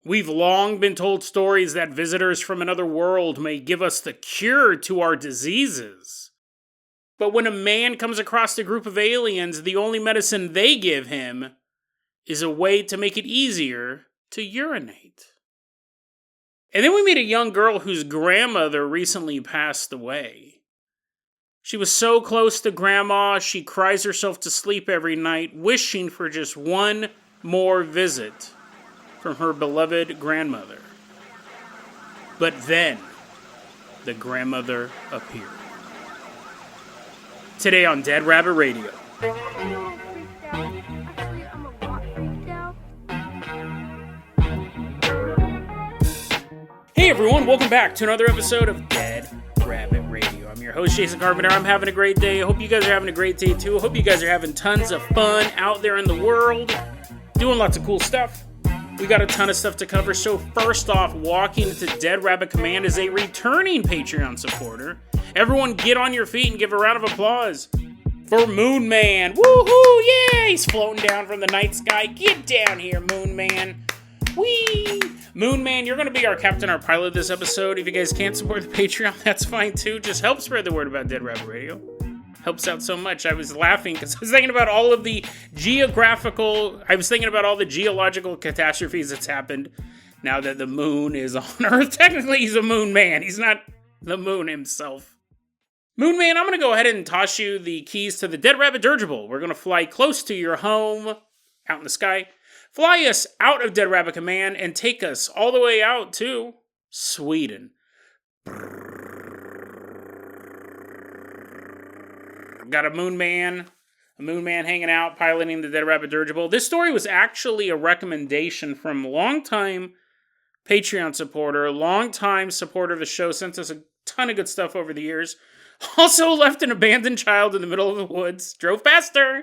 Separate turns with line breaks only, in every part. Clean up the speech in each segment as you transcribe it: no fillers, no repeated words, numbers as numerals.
We've long been told stories that visitors from another world may give us the cure to our diseases. But when a man comes across a group of aliens, the only medicine they give him is a way to make it easier to urinate. And then we meet a young girl whose grandmother recently passed away. She was so close to Grandma, she cries herself to sleep every night, wishing for just one more visit from her beloved grandmother. But then, the grandmother appeared. Today on Dead Rabbit Radio. Hey everyone, welcome back to another episode of Dead Rabbit Radio. I'm your host, Jason Carpenter. I'm having a great day. I hope you guys are having a great day too. I hope you guys are having tons of fun out there in the world, doing lots of cool stuff. We got a ton of stuff to cover, so first off, walking into Dead Rabbit Command is a returning Patreon supporter. Everyone get on your feet and give a round of applause for Moon Man. Woohoo! Yeah! He's floating down from the night sky. Get down here, Moon Man. Whee! Moon Man, you're going to be our captain, our pilot this episode. If you guys can't support the Patreon, that's fine too. Just help spread the word about Dead Rabbit Radio. Helps out so much. I was laughing because I was thinking about all of the geological catastrophes that's happened now that the moon is on Earth. Technically, he's a moon man. He's not the moon himself. Moon Man, I'm going to go ahead and toss you the keys to the Dead Rabbit dirigible. We're going to fly close to your home, out in the sky, fly us out of Dead Rabbit Command, and take us all the way out to Sweden. Got a moon man hanging out, piloting the Dead Rabbit dirigible. This story was actually a recommendation from a longtime Patreon supporter, longtime supporter of the show, sent us a ton of good stuff over the years. Also left an abandoned child in the middle of the woods. Drove past her.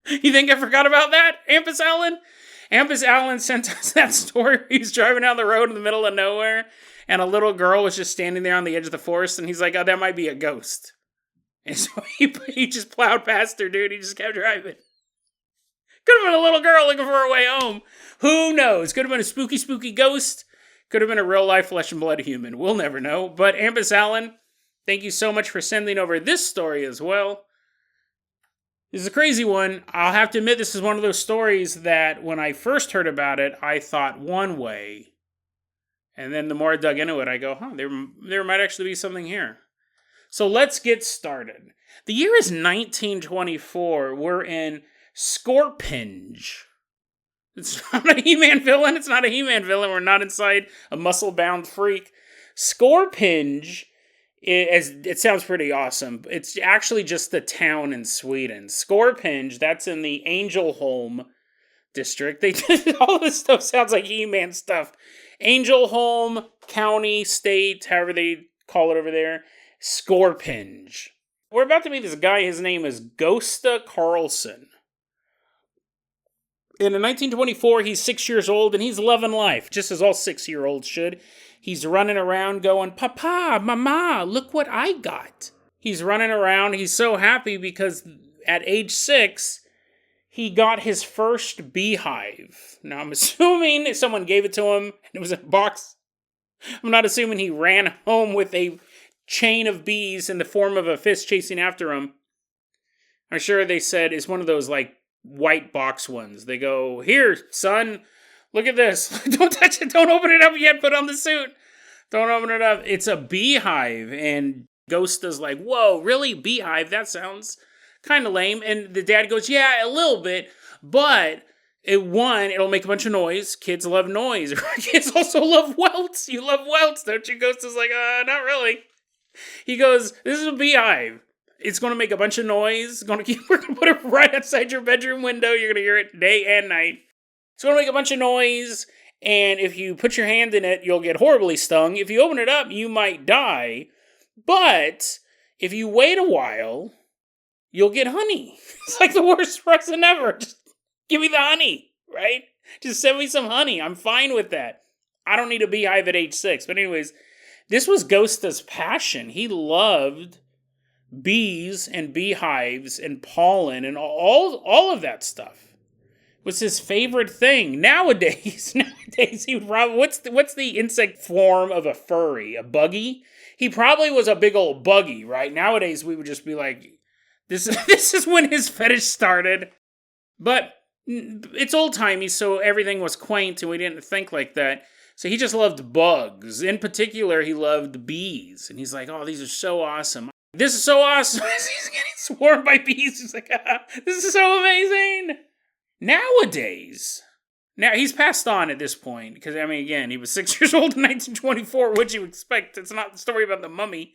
You think I forgot about that, Ampus Allen? Ampus Allen sent us that story. He's driving down the road in the middle of nowhere, and a little girl was just standing there on the edge of the forest, and he's like, oh, that might be a ghost. And so he just plowed past her, dude. He just kept driving. Could have been a little girl looking for her way home. Who knows? Could have been a spooky, spooky ghost. Could have been a real-life flesh and blood human. We'll never know. But Ampus Allen, thank you so much for sending over this story as well. This is a crazy one. I'll have to admit, this is one of those stories that when I first heard about it, I thought one way. And then the more I dug into it, I go, there might actually be something here. So let's get started. The year is 1924. We're in Scorpinge. It's not a He-Man villain. It's not a He-Man villain. We're not inside a muscle-bound freak. Scorpinge, it sounds pretty awesome. It's actually just the town in Sweden. Scorpinge, that's in the Ängelholm district. All this stuff sounds like He-Man stuff. Ängelholm County, state, however they call it over there. Scorpinge. We're about to meet this guy. His name is Gösta Karlsson. And in 1924, he's 6 years old, and he's loving life, just as all 6-year-olds should. He's running around going, Papa, Mama, look what I got. He's running around. He's so happy because at age 6, he got his first beehive. Now, I'm assuming someone gave it to him, and it was a box. I'm not assuming he ran home with a chain of bees in the form of a fist chasing after him. I'm sure they said it's one of those like white box ones. They go, here, son, look at this. Don't touch it. Don't open it up yet. Put on the suit. Don't open it up. It's a beehive. And Gösta's like, whoa, really? Beehive? That sounds kind of lame. And the dad goes, yeah, a little bit. But it'll make a bunch of noise. Kids love noise. Kids also love welts. You love welts, don't you? Gösta's like, not really. He goes, this is a beehive. It's going to make a bunch of noise. We're going to put it right outside your bedroom window. You're going to hear it day and night. It's going to make a bunch of noise. And if you put your hand in it, you'll get horribly stung. If you open it up, you might die. But if you wait a while, you'll get honey. It's like the worst present ever. Just give me the honey, right? Just send me some honey. I'm fine with that. I don't need a beehive at age 6. But anyways, this was Gösta's passion. He loved bees and beehives and pollen and all of that stuff. It was his favorite thing. Nowadays, Nowadays, he would probably, what's the insect form of a furry? A buggy? He probably was a big old buggy, right? Nowadays, we would just be like, this is when his fetish started. But it's old-timey, so everything was quaint, and we didn't think like that. So he just loved bugs. In particular, he loved bees. And he's like, oh, these are so awesome. This is so awesome. He's getting swarmed by bees. He's like, this is so amazing. Nowadays, now he's passed on at this point. Because, I mean, again, he was 6 years old in 1924. What'd you expect? It's not the story about the mummy.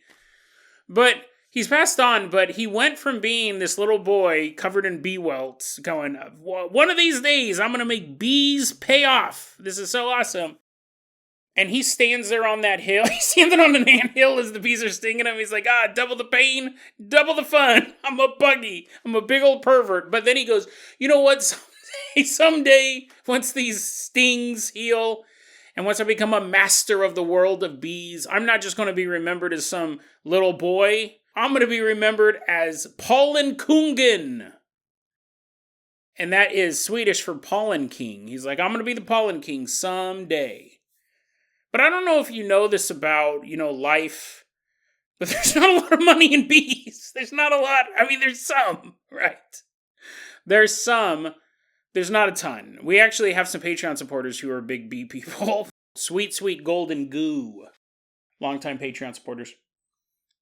But he's passed on, but he went from being this little boy covered in bee welts, going, one of these days, I'm going to make bees pay off. This is so awesome. And he stands there on that hill. He's standing on an anthill as the bees are stinging him. He's like, double the pain, double the fun. I'm a buggy. I'm a big old pervert. But then he goes, you know what? Someday, once these stings heal, and once I become a master of the world of bees, I'm not just going to be remembered as some little boy. I'm going to be remembered as Pollen Kungen. And that is Swedish for pollen king. He's like, I'm going to be the pollen king someday. But I don't know if you know this about, life, but there's not a lot of money in bees. There's not a lot. I mean, there's some, right? There's some. There's not a ton. We actually have some Patreon supporters who are big bee people. Sweet, sweet golden goo. Longtime Patreon supporters.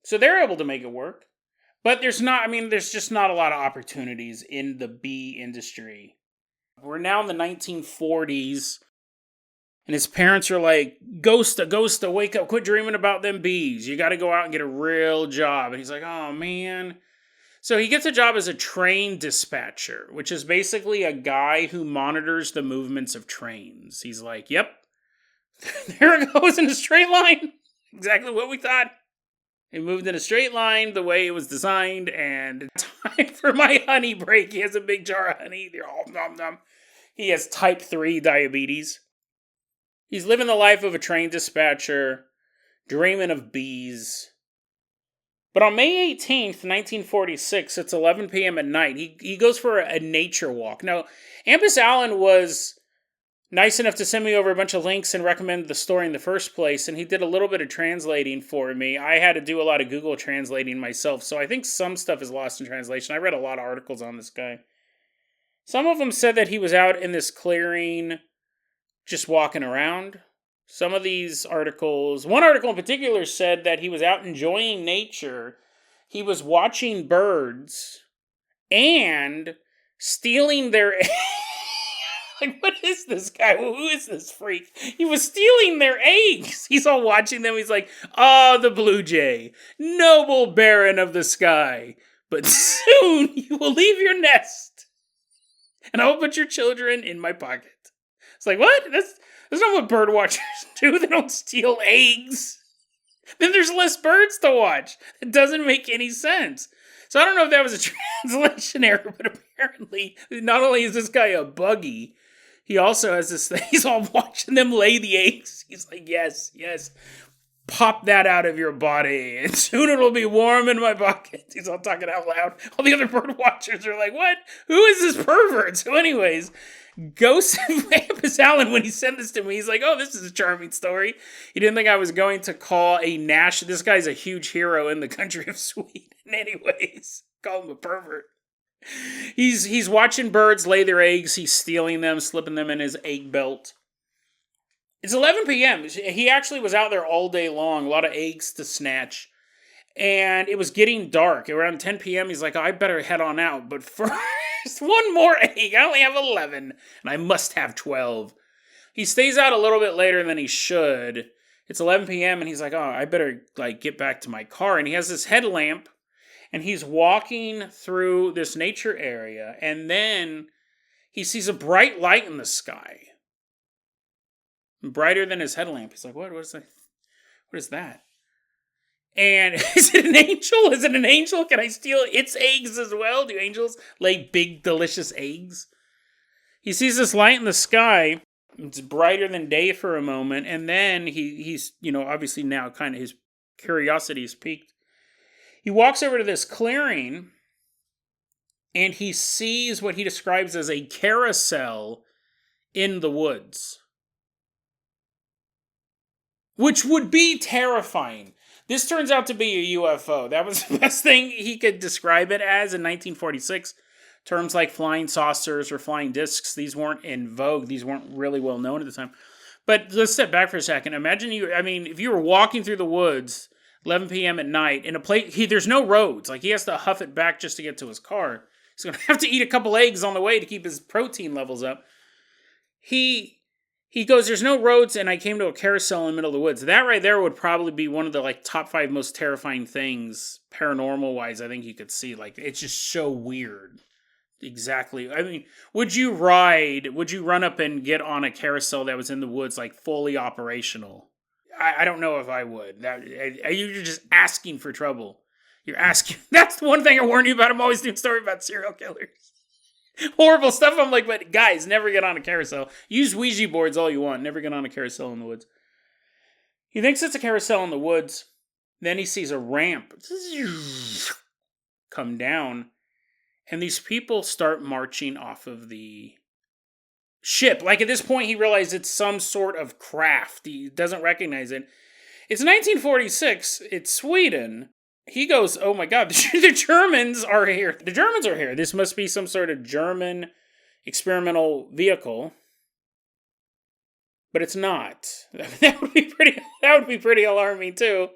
So they're able to make it work. But there's just not a lot of opportunities in the bee industry. We're now in the 1940s. And his parents are like, Ghosta, wake up, quit dreaming about them bees. You got to go out and get a real job. And he's like, oh, man. So he gets a job as a train dispatcher, which is basically a guy who monitors the movements of trains. He's like, yep, there it goes in a straight line. Exactly what we thought. It moved in a straight line the way it was designed. And time for my honey break. He has a big jar of honey. They're all nom nom. He has type 3 diabetes. He's living the life of a train dispatcher, dreaming of bees. But on May 18th, 1946, it's 11 p.m. at night, he goes for a nature walk. Now, Ambus Allen was nice enough to send me over a bunch of links and recommend the story in the first place, and he did a little bit of translating for me. I had to do a lot of Google translating myself, so I think some stuff is lost in translation. I read a lot of articles on this guy. Some of them said that he was out in this clearing just walking around. Some of these articles, one article in particular said that he was out enjoying nature. He was watching birds and stealing their like, what is this guy? Who is this freak? He was stealing their eggs. He's all watching them. He's like, the blue jay, noble baron of the sky. But soon you will leave your nest, and I will put your children in my pocket. It's like, what? That's not what bird watchers do. They don't steal eggs. Then there's less birds to watch. It doesn't make any sense. So I don't know if that was a translation error, but apparently, not only is this guy a buggy, he also has this thing. He's all watching them lay the eggs. He's like, yes, pop that out of your body, and soon it'll be warm in my pocket. He's all talking out loud. All the other bird watchers are like, what? Who is this pervert? So anyways, Ghost Ambus Allen, when he sent this to me, he's like, oh, this is a charming story. He didn't think I was going to call this guy's a huge hero in the country of Sweden. Anyways, call him a pervert. He's watching birds lay their eggs. He's stealing them, slipping them in his egg belt. It's 11 p.m. He actually was out there all day long, a lot of eggs to snatch. And it was getting dark. Around 10 p.m., he's like, I better head on out. But first, one more egg. I only have 11, and I must have 12. He stays out a little bit later than he should. It's 11 p.m., and he's like, I better get back to my car. And he has this headlamp, and he's walking through this nature area. And then he sees a bright light in the sky. Brighter than his headlamp. He's like, what is that? What is that? And is it an angel? Is it an angel? Can I steal its eggs as well? Do angels lay big, delicious eggs? He sees this light in the sky. It's brighter than day for a moment. And then he's, obviously now kind of his curiosity is piqued. He walks over to this clearing and he sees what he describes as a carousel in the woods. which would be terrifying. This turns out to be a UFO. That was the best thing he could describe it as in 1946. Terms like flying saucers or flying discs, these weren't in vogue. These weren't really well known at the time. But let's step back for a second. Imagine if you were walking through the woods, 11 p.m. at night, in a place, there's no roads. Like, he has to huff it back just to get to his car. He's going to have to eat a couple eggs on the way to keep his protein levels up. He goes, there's no roads, and I came to a carousel in the middle of the woods. That right there would probably be one of the top 5 most terrifying things, paranormal-wise, I think you could see. Like, it's just so weird. Exactly. I mean, would you run up and get on a carousel that was in the woods, like, fully operational? I don't know if I would. You're just asking for trouble. You're asking. That's the one thing I warn you about. I'm always doing stories about serial killers. Horrible stuff. I'm like, but guys, never get on a carousel. Use Ouija boards all you want. Never get on a carousel in the woods. He thinks it's a carousel in the woods. Then he sees a ramp come down. And these people start marching off of the ship. Like, at this point, he realizes it's some sort of craft. He doesn't recognize it. It's 1946. It's Sweden. He goes, oh my God, the Germans are here. The Germans are here. This must be some sort of German experimental vehicle. But it's not. That would be pretty alarming too.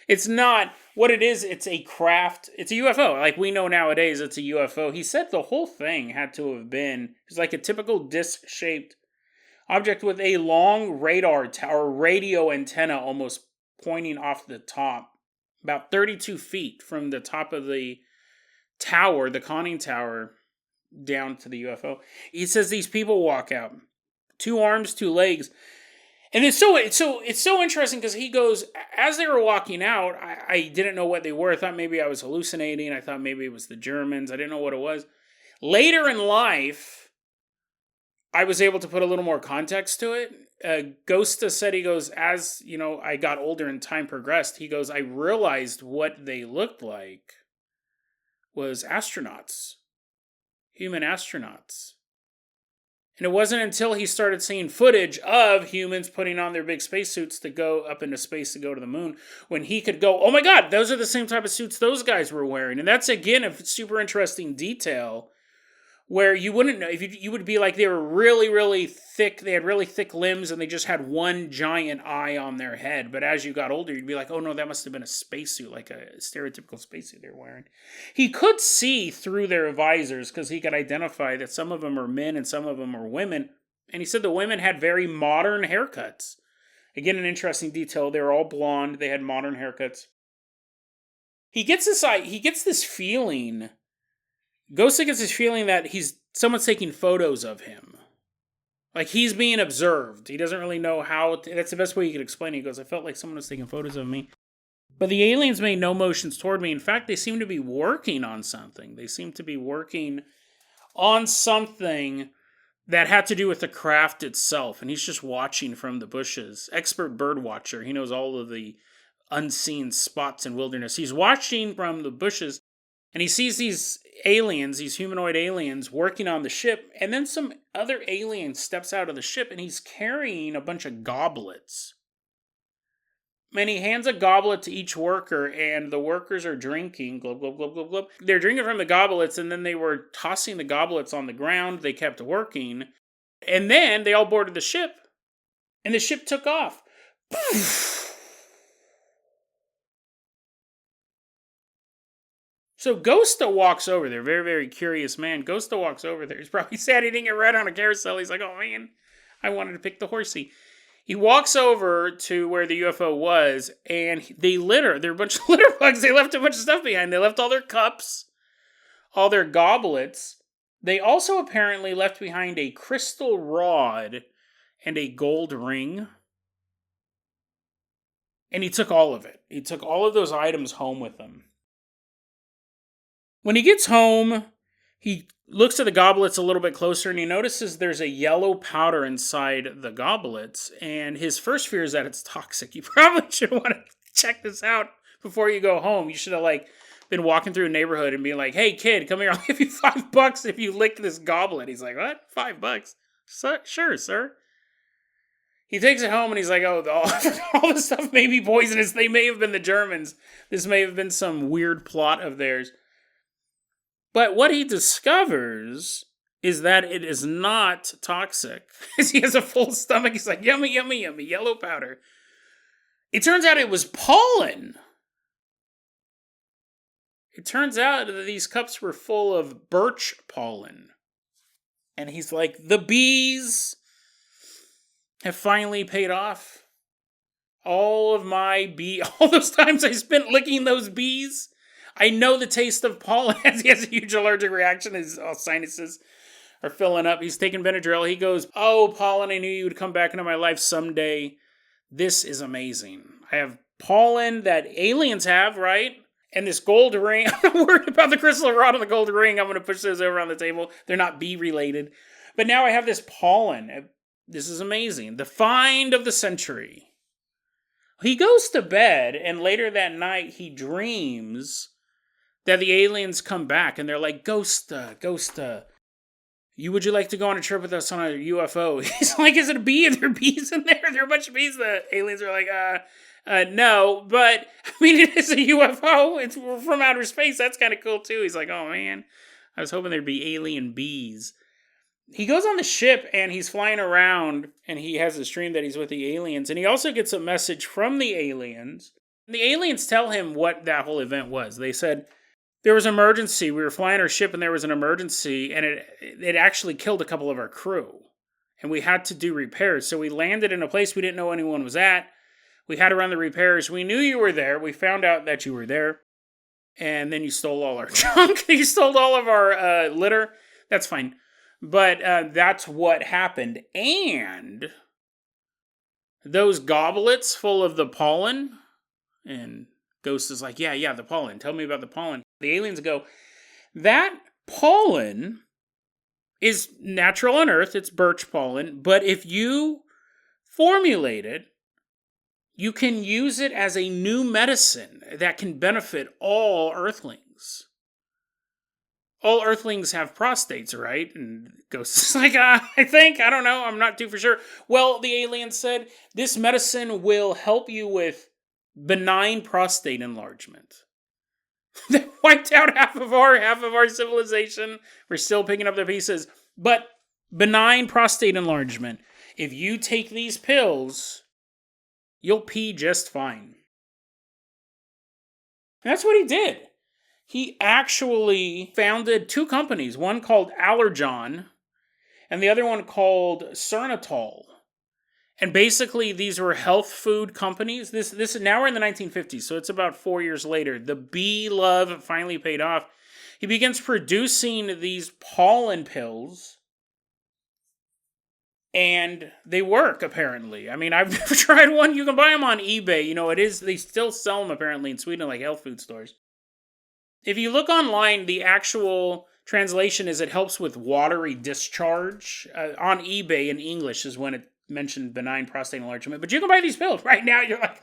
It's not. What it is, it's a craft. It's a UFO. Like we know nowadays, it's a UFO. He said the whole thing had to have been, it was like a typical disc-shaped object with a long radar tower, radio antenna almost pointing off the top, about 32 feet from the top of the tower, the conning tower, down to the UFO. He says these people walk out, 2 arms, 2 legs. And it's so interesting because he goes, as they were walking out, I didn't know what they were. I thought maybe I was hallucinating. I thought maybe it was the Germans. I didn't know what it was. Later in life, I was able to put a little more context to it. Ghosta said, he goes, as I got older and time progressed, he goes, I realized what they looked like was astronauts, human astronauts. And it wasn't until he started seeing footage of humans putting on their big spacesuits to go up into space to go to the moon when he could go, oh my God, those are the same type of suits those guys were wearing. And that's, again, a super interesting detail where you wouldn't know. If you would be like, they were really, really thick. They had really thick limbs and they just had one giant eye on their head. But as you got older, you'd be like, oh no, that must have been a spacesuit, like a stereotypical spacesuit they're wearing. He could see through their visors because he could identify that some of them are men and some of them are women. And he said the women had very modern haircuts. Again, an interesting detail. They were all blonde. They had modern haircuts. He gets this feeling. Ghost gets this feeling that someone's taking photos of him. Like he's being observed. He doesn't really know how. That's the best way you could explain it. He goes, I felt like someone was taking photos of me. But the aliens made no motions toward me. In fact, they seem to be working on something. They seem to be working on something that had to do with the craft itself. And he's just watching from the bushes. Expert bird watcher. He knows all of the unseen spots in wilderness. He's watching from the bushes. And he sees these aliens, these humanoid aliens, working on the ship. And then some other alien steps out of the ship and he's carrying a bunch of goblets. And he hands a goblet to each worker and the workers are drinking. Glub, glub, glub, glub, glub. They're drinking from the goblets and then they were tossing the goblets on the ground. They kept working. And then they all boarded the ship. And the ship took off. So Ghosta walks over there, very, very curious man. Ghosta walks over there. He's probably sad he didn't get red on a carousel. He's like, oh man, I wanted to pick the horsey. He walks over to where the UFO was, and they litter. They're a bunch of litter bugs. They left a bunch of stuff behind. They left all their cups, all their goblets. They also apparently left behind a crystal rod and a gold ring. And he took all of it. He took all of those items home with him. When he gets home, he looks at the goblets a little bit closer and he notices there's a yellow powder inside the goblets. And his first fear is that it's toxic. You probably should want to check this out before you go home. You should have been walking through a neighborhood and be like, hey kid, come here, I'll give you $5 if you lick this goblet. He's like, what? $5? Sure, sir. He takes it home and he's like, oh, all the stuff may be poisonous. They may have been the Germans. This may have been some weird plot of theirs. But what he discovers is that it is not toxic. He has a full stomach. He's like, yummy, yummy, yummy, yellow powder. It turns out it was pollen. It turns out that these cups were full of birch pollen. And he's like, the bees have finally paid off. All those times I spent licking those bees, I know the taste of pollen. He has a huge allergic reaction. His sinuses are filling up. He's taking Benadryl. He goes, oh, pollen, I knew you would come back into my life someday. This is amazing. I have pollen that aliens have, right? And this gold ring. I'm not worried about the crystal rod and the gold ring. I'm going to push those over on the table. They're not bee related. But now I have this pollen. This is amazing. The find of the century. He goes to bed, and later that night he dreams that the aliens come back, and they're like, Ghosta, would you like to go on a trip with us on a UFO? He's like, is it a bee? Are there bees in there? Are there a bunch of bees? The aliens are like, no, but, I mean, it is a UFO. It's from outer space. That's kind of cool, too. He's like, oh, man, I was hoping there'd be alien bees. He goes on the ship, and he's flying around, and he has this dream that he's with the aliens, and he also gets a message from the aliens. And the aliens tell him what that whole event was. They said, there was an emergency. We were flying our ship, and there was an emergency, and it actually killed a couple of our crew. And we had to do repairs, so we landed in a place we didn't know anyone was at. We had to run the repairs. We knew you were there. We found out that you were there. And then you stole all our junk. You stole all of our litter. That's fine. But that's what happened. And those goblets full of the pollen. And Ghost is like, yeah, the pollen. Tell me about the pollen. The aliens go, that pollen is natural on Earth. It's birch pollen. But if you formulate it, you can use it as a new medicine that can benefit all Earthlings. All Earthlings have prostates, right? And Ghost is like, I don't know, I'm not too for sure. Well, the alien said, this medicine will help you with benign prostate enlargement. They wiped out half of our civilization. We're still picking up the pieces. But benign prostate enlargement. If you take these pills, you'll pee just fine. And that's what he did. He actually founded two companies, one called Allergon and the other one called Cernitol. And basically these were health food companies. This now we're in the 1950s, so it's about 4 years later. The bee love finally paid off. He begins producing these pollen pills. And they work, apparently. I mean, I've never tried one. You can buy them on eBay. You know, they still sell them, apparently, in Sweden, like health food stores. If you look online, the actual translation is it helps with watery discharge. On eBay in English is when it mentioned benign prostate enlargement. But you can buy these pills. Right now, you're like,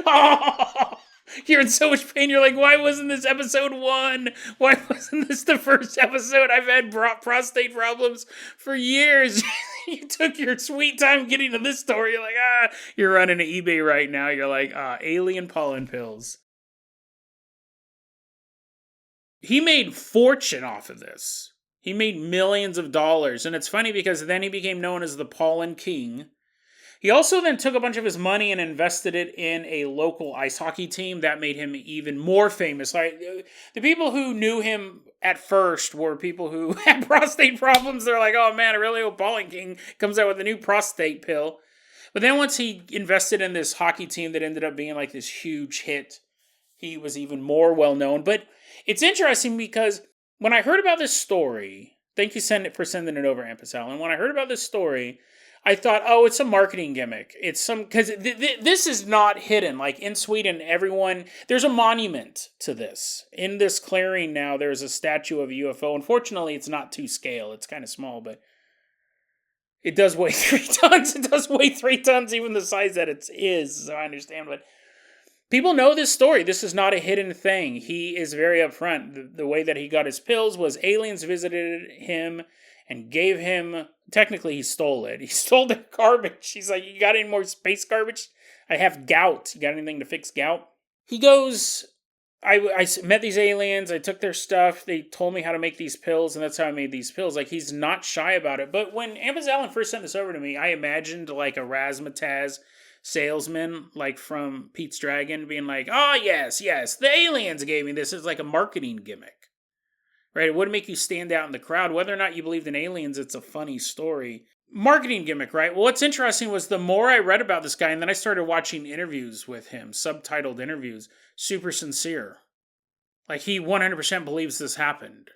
oh, you're in so much pain. You're like, why wasn't this episode 1? Why wasn't this the first episode? I've had prostate problems for years. You took your sweet time getting to this story. You're like, you're running to eBay right now. You're like, alien pollen pills. He made fortune off of this. He made millions of dollars. And it's funny because then he became known as the Pollen King. He also then took a bunch of his money and invested it in a local ice hockey team. That made him even more famous. Like, the people who knew him at first were people who had prostate problems. They're like, oh man, I really hope Pollen King comes out with a new prostate pill. But then once he invested in this hockey team that ended up being like this huge hit, he was even more well known. But it's interesting because when I heard about this story, thank you for sending it over, Ampasal. And when I heard about this story, I thought, oh, it's a marketing gimmick. It's because this is not hidden. Like in Sweden, there's a monument to this. In this clearing now, there's a statue of a UFO. Unfortunately, it's not to scale. It's kind of small, but it does weigh 3 tons. It does weigh 3 tons, even the size that it is. So I understand, but people know this story. This is not a hidden thing. He is very upfront. The way that he got his pills was aliens visited him and gave him technically he stole it. He stole the garbage. He's like, you got any more space garbage? I have gout. You got anything to fix gout? He goes, I met these aliens. I took their stuff. They told me how to make these pills, and that's how I made these pills. Like, he's not shy about it. But when Ambus Allen first sent this over to me, I imagined like a razzmatazz salesman, like from Pete's Dragon, being like, oh, yes, the aliens gave me this. It's like a marketing gimmick. Right? It would make you stand out in the crowd. Whether or not you believed in aliens, it's a funny story. Marketing gimmick, right? Well, what's interesting was the more I read about this guy, and then I started watching interviews with him, subtitled interviews, super sincere. Like, he 100% believes this happened.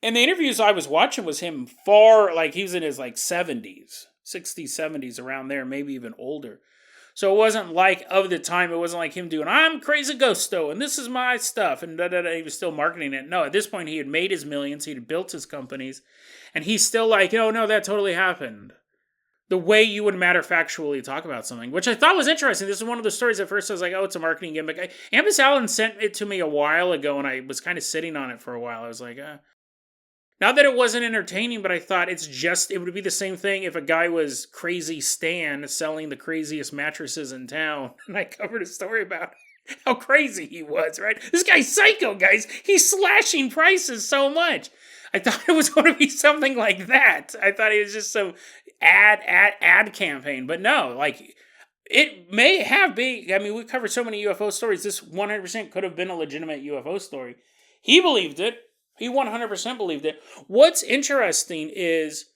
And the interviews I was watching was him far, like, he was in his, like, 70s, 60s, 70s, around there, maybe even older. So it wasn't like, of the time, it wasn't like him doing, I'm Crazy Ghosto, and this is my stuff, and da-da-da, he was still marketing it. No, at this point, he had made his millions, he had built his companies, and he's still like, oh, no, that totally happened. The way you would matter-factually talk about something, which I thought was interesting. This is one of the stories at first I was like, oh, it's a marketing gimmick. Ambus Allen sent it to me a while ago, and I was kind of sitting on it for a while. I was like, not that it wasn't entertaining, but I thought it would be the same thing if a guy was Crazy Stan selling the craziest mattresses in town. And I covered a story about how crazy he was, right? This guy's psycho, guys. He's slashing prices so much. I thought it was going to be something like that. I thought it was just some ad campaign. But no, like, it may have been. I mean, we've covered so many UFO stories. This 100% could have been a legitimate UFO story. He believed it. He 100% believed it. What's interesting is,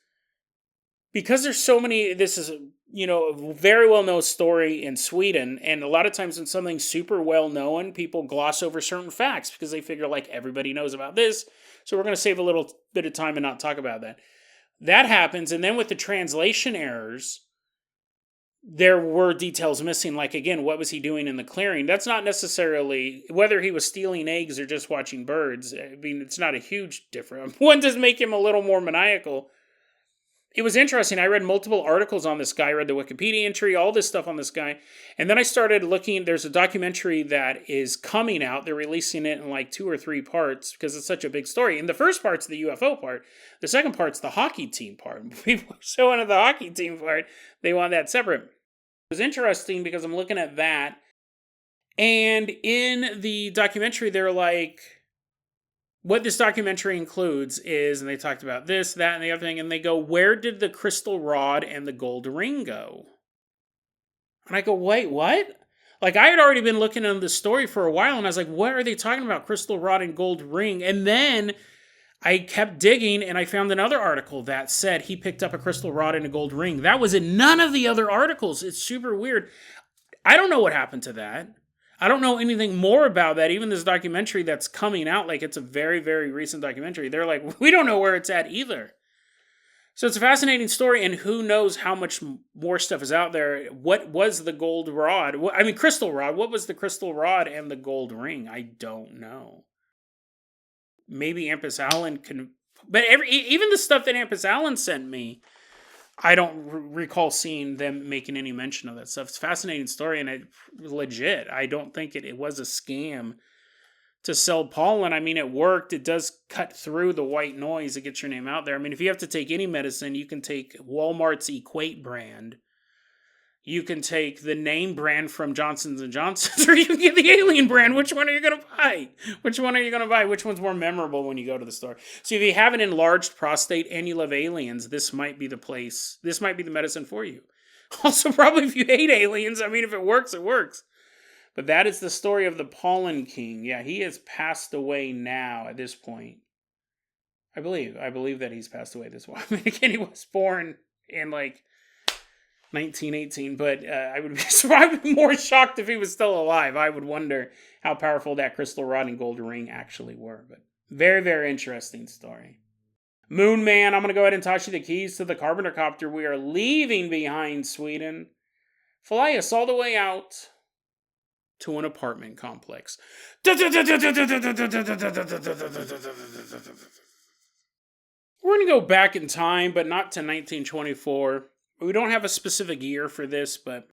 because there's so many, this is, a very well-known story in Sweden, and a lot of times when something's super well-known, people gloss over certain facts because they figure, like, everybody knows about this, so we're going to save a little bit of time and not talk about that. That happens, and then with the translation errors, there were details missing, like, again, what was he doing in the clearing? That's not necessarily, whether he was stealing eggs or just watching birds, I mean, it's not a huge difference. One does make him a little more maniacal. It was interesting. I read multiple articles on this guy. I read the Wikipedia entry, all this stuff on this guy. And then I started looking. There's a documentary that is coming out. They're releasing it in like 2 or 3 parts because it's such a big story. And the first part's the UFO part. The second part's the hockey team part. People are so into the hockey team part, they want that separate. It was interesting because I'm looking at that. And in the documentary, they're like, what this documentary includes is, and they talked about this, that, and the other thing, and they go, where did the crystal rod and the gold ring go? And I go, wait, what? Like, I had already been looking into the story for a while, and I was like, what are they talking about, crystal rod and gold ring? And then I kept digging, and I found another article that said he picked up a crystal rod and a gold ring. That was in none of the other articles. It's super weird. I don't know what happened to that. I don't know anything more about that. Even this documentary that's coming out, like, it's a very, very recent documentary. They're like, we don't know where it's at either. So it's a fascinating story, and who knows how much more stuff is out there. What was the gold rod? I mean, crystal rod. What was the crystal rod and the gold ring? I don't know. Maybe Ambus Allen can... But even the stuff that Ambus Allen sent me, I don't recall seeing them making any mention of that stuff. It's a fascinating story, and it's legit. I don't think it was a scam to sell pollen. I mean, it worked. It does cut through the white noise. It gets your name out there. I mean, if you have to take any medicine, you can take Walmart's Equate brand. You can take the name brand from Johnson's & Johnson's, or you can get the alien brand. Which one are you going to buy? Which one are you going to buy? Which one's more memorable when you go to the store? So if you have an enlarged prostate and you love aliens, this might be the place. This might be the medicine for you. Also, probably if you hate aliens, I mean, if it works, it works. But that is the story of the Pollen King. Yeah, he has passed away now at this point. I believe that he's passed away this way. I mean, again, he was born in like 1918, but I would be more shocked if he was still alive. I would wonder how powerful that crystal rod and gold ring actually were. But very, very interesting story. Moon Man, I'm going to go ahead and toss you the keys to the Carpenter copter. We are leaving behind Sweden. Fly us all the way out to an apartment complex. We're going to go back in time, but not to 1924. We don't have a specific year for this, but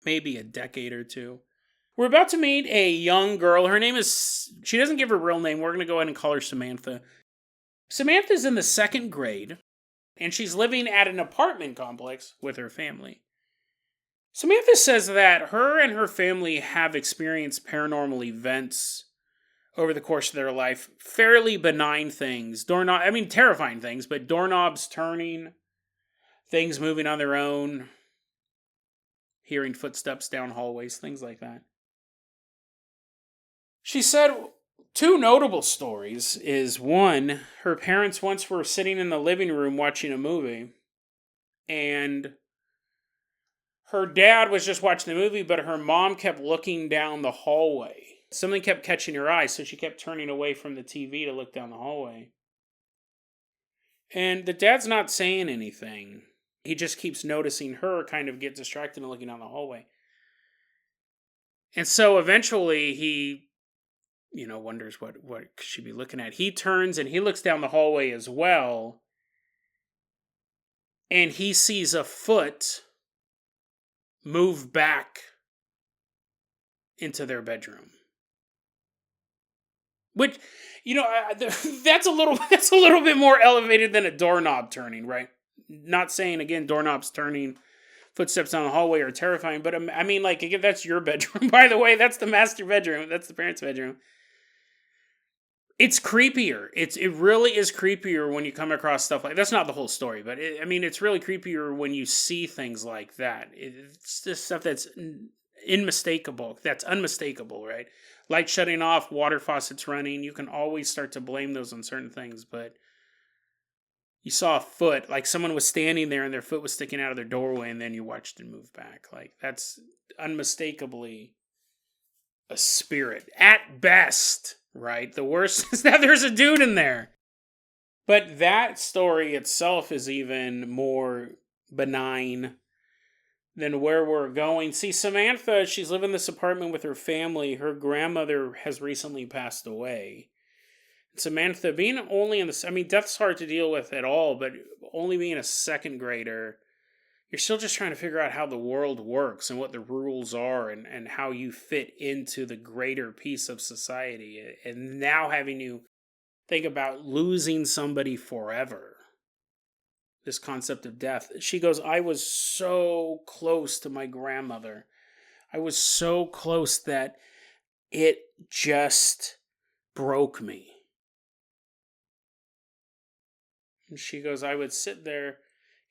maybe a decade or two. We're about to meet a young girl. Her name is... She doesn't give her real name. We're going to go ahead and call her Samantha. Samantha's in the 2nd grade. And she's living at an apartment complex with her family. Samantha says that her and her family have experienced paranormal events over the course of their life. Fairly benign things. Terrifying things, but doorknobs turning, things moving on their own, hearing footsteps down hallways, things like that. She said two notable stories is, one, her parents once were sitting in the living room watching a movie, and her dad was just watching the movie, but her mom kept looking down the hallway. Something kept catching her eye, so she kept turning away from the TV to look down the hallway. And the dad's not saying anything. He just keeps noticing her kind of get distracted and looking down the hallway. And so eventually he, wonders what could she be looking at. He turns and he looks down the hallway as well. And he sees a foot move back into their bedroom. Which, that's a little bit more elevated than a doorknob turning, right? Not saying, again, doorknobs turning, footsteps down the hallway are terrifying, but again, that's your bedroom, by the way. That's the master bedroom. That's the parents' bedroom. It's creepier. It really is creepier when you come across stuff like... That's not the whole story, but it's really creepier when you see things like that. It's just stuff that's unmistakable. That's unmistakable, right? Light shutting off, water faucets running. You can always start to blame those on certain things, but you saw a foot, like someone was standing there and their foot was sticking out of their doorway, and then you watched it move back. Like, that's unmistakably a spirit. At best, right? The worst is that there's a dude in there. But that story itself is even more benign than where we're going. See, Samantha, she's living in this apartment with her family. Her grandmother has recently passed away. Samantha, being only in the... death's hard to deal with at all, but only being a second grader, you're still just trying to figure out how the world works and what the rules are and how you fit into the greater piece of society. And now having you think about losing somebody forever. This concept of death. She goes, I was so close to my grandmother. I was so close that it just broke me. And she goes, I would sit there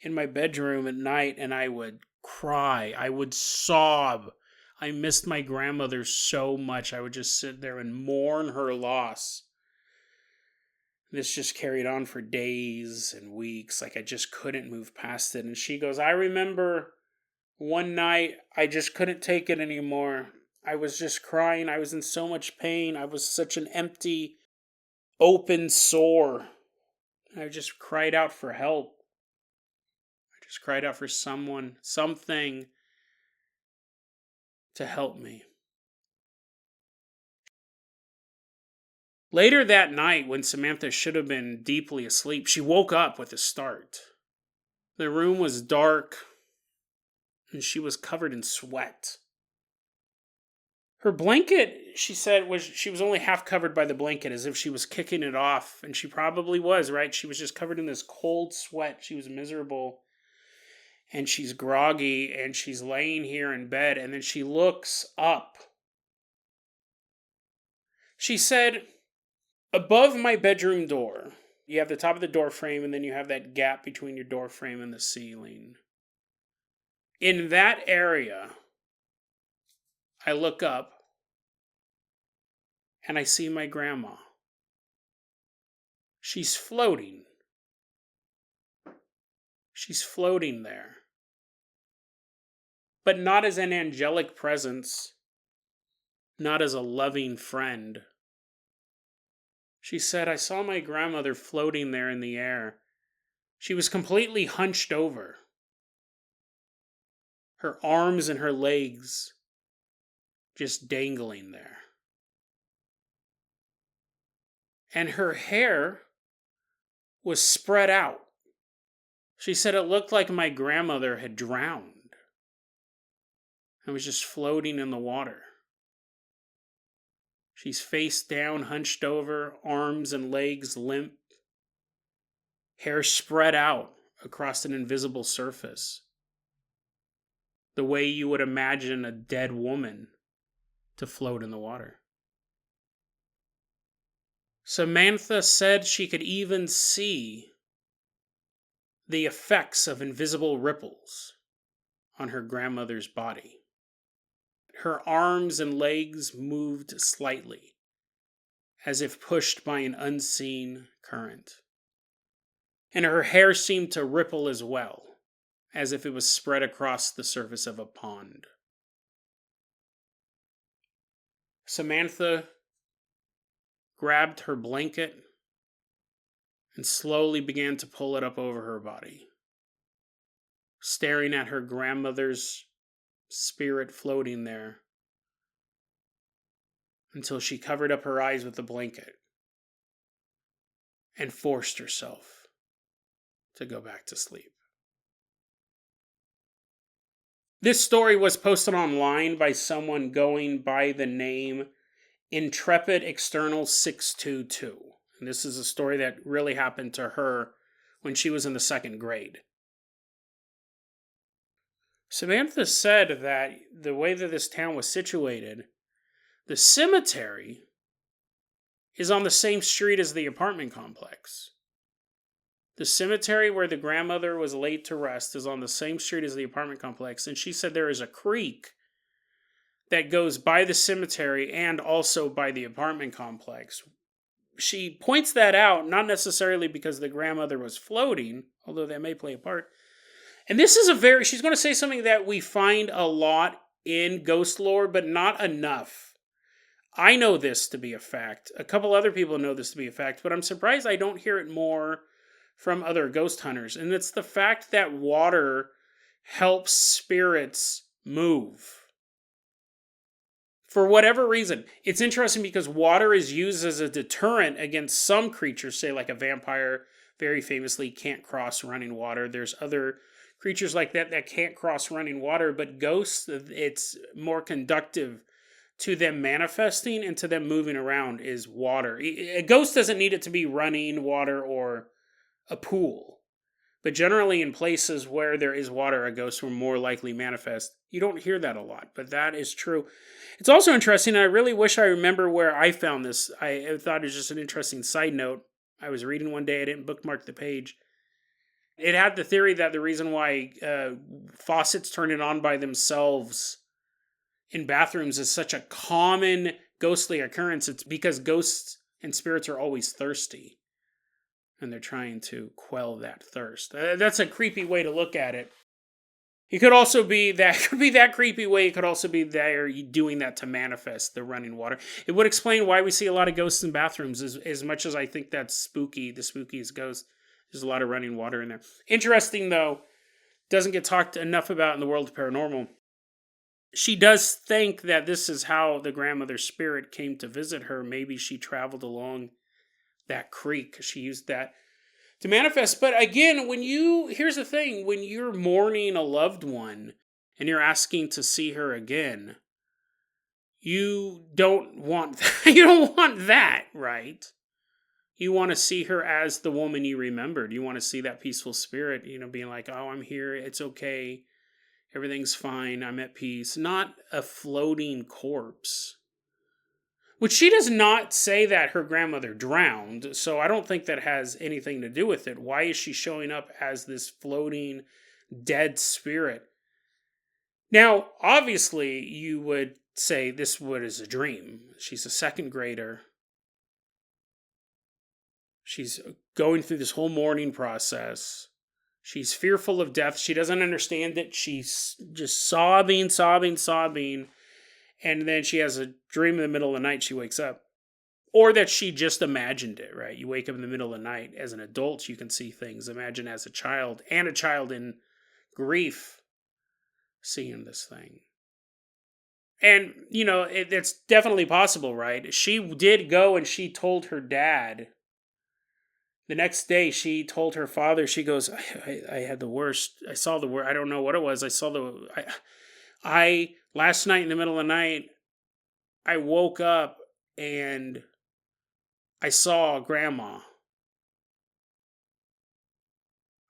in my bedroom at night and I would cry. I would sob. I missed my grandmother so much. I would just sit there and mourn her loss. This just carried on for days and weeks. Like, I just couldn't move past it. And she goes, I remember one night I just couldn't take it anymore. I was just crying. I was in so much pain. I was such an empty, open sore. I just cried out for help. I just cried out for someone, something to help me. Later that night, when Samantha should have been deeply asleep, she woke up with a start. The room was dark, and she was covered in sweat. Her blanket, she said, she was only half covered by the blanket, as if she was kicking it off, and she probably was, right? She was just covered in this cold sweat. She was miserable, and she's groggy, and she's laying here in bed, and then she looks up. She said, above my bedroom door, you have the top of the door frame, and then you have that gap between your door frame and the ceiling. In that area, I look up, and I see my grandma. She's floating. She's floating there. But not as an angelic presence, not as a loving friend. She said, I saw my grandmother floating there in the air. She was completely hunched over. Her arms and her legs just dangling there. And her hair was spread out. She said it looked like my grandmother had drowned and was just floating in the water. She's face down, hunched over, arms and legs limp, hair spread out across an invisible surface, the way you would imagine a dead woman to float in the water. Samantha said she could even see the effects of invisible ripples on her grandmother's body. Her arms and legs moved slightly, as if pushed by an unseen current. And her hair seemed to ripple as well, as if it was spread across the surface of a pond. Samantha grabbed her blanket and slowly began to pull it up over her body, staring at her grandmother's spirit floating there until she covered up her eyes with the blanket and forced herself to go back to sleep. This story was posted online by someone going by the name Intrepid External 622. And this is a story that really happened to her when she was in the 2nd grade. Samantha said that the way that this town was situated, the cemetery is on the same street as the apartment complex. The cemetery where the grandmother was laid to rest is on the same street as the apartment complex. And she said there is a creek that goes by the cemetery and also by the apartment complex. She points that out, not necessarily because the grandmother was floating, although that may play a part. And this is she's going to say something that we find a lot in ghost lore, but not enough. I know this to be a fact. A couple other people know this to be a fact, but I'm surprised I don't hear it more from other ghost hunters. And it's the fact that water helps spirits move. For whatever reason. It's interesting because water is used as a deterrent against some creatures, say like a vampire, very famously can't cross running water. There's other creatures like that that can't cross running water, but ghosts, it's more conductive to them manifesting and to them moving around is water. A ghost doesn't need it to be running water or a pool. But generally in places where there is water, a ghost will more likely manifest. You don't hear that a lot, but that is true. It's also interesting, and I really wish I remember where I found this. I thought it was just an interesting side note. I was reading one day, I didn't bookmark the page. It had the theory that the reason why faucets turn it on by themselves in bathrooms is such a common ghostly occurrence. It's because ghosts and spirits are always thirsty. And they're trying to quell that thirst. That's a creepy way to look at it. It could also be that creepy way. It could also be they're doing that to manifest the running water. It would explain why we see a lot of ghosts in bathrooms. As much as I think that's spooky, the spookiest ghost, there's a lot of running water in there. Interesting though, doesn't get talked enough about in the world of paranormal. She does think that this is how the grandmother's spirit came to visit her. Maybe she traveled along that creek. She used that to manifest. But again, here's the thing, when you're mourning a loved one and you're asking to see her again, you don't want that, right? You want to see her as the woman you remembered. You want to see that peaceful spirit, being like, oh, I'm here. It's okay. Everything's fine. I'm at peace. Not a floating corpse. Which she does not say that her grandmother drowned, so I don't think that has anything to do with it. Why is she showing up as this floating, dead spirit? Now, obviously, you would say this is a dream. She's a 2nd grader. She's going through this whole mourning process. She's fearful of death. She doesn't understand it. She's just sobbing. And then she has a dream in the middle of the night. She wakes up. Or that she just imagined it, right? You wake up in the middle of the night. As an adult, you can see things. Imagine as a child, and a child in grief, seeing this thing. And, it's definitely possible, right? She did go and she told her dad. The next day, she told her father, she goes, I had the worst. I saw the worst. I don't know what it was. Last night in the middle of the night, I woke up and I saw Grandma.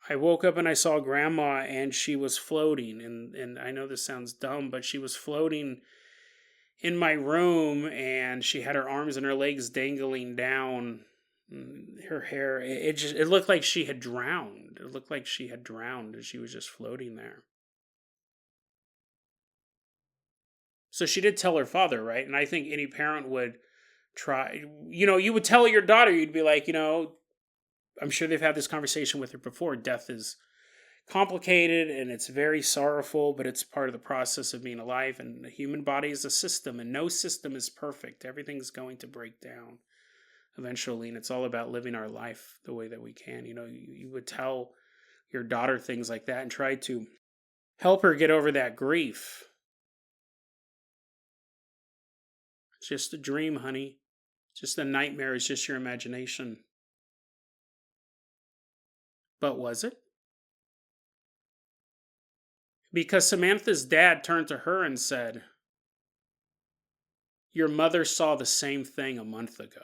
I woke up and I saw Grandma, and she was floating. And I know this sounds dumb, but she was floating in my room, and she had her arms and her legs dangling down. Her hair, it looked like she had drowned. It looked like she had drowned, and she was just floating there. So she did tell her father, right? And I think any parent would try, you would tell your daughter, you'd be like, I'm sure they've had this conversation with her before. Death is complicated and it's very sorrowful, but it's part of the process of being alive. And the human body is a system, and no system is perfect. Everything's going to break down eventually, and it's all about living our life the way that we can. You would tell your daughter things like that and try to help her get over that grief. It's just a dream, honey. It's just a nightmare. It's just your imagination. But was it? Because Samantha's dad turned to her and said, your mother saw the same thing a month ago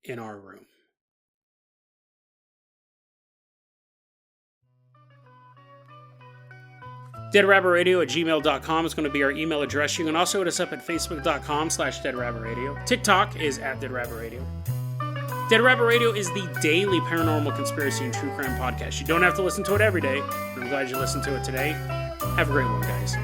in our room. DeadRabbitRadio@gmail.com is going to be our email address. You can also hit us up at Facebook.com/DeadRabbitRadio. TikTok is @DeadRabbitRadio. Dead Rabbit Radio is the daily paranormal conspiracy and true crime podcast. You don't have to listen to it every day, but I'm glad you listened to it today. Have a great one, guys.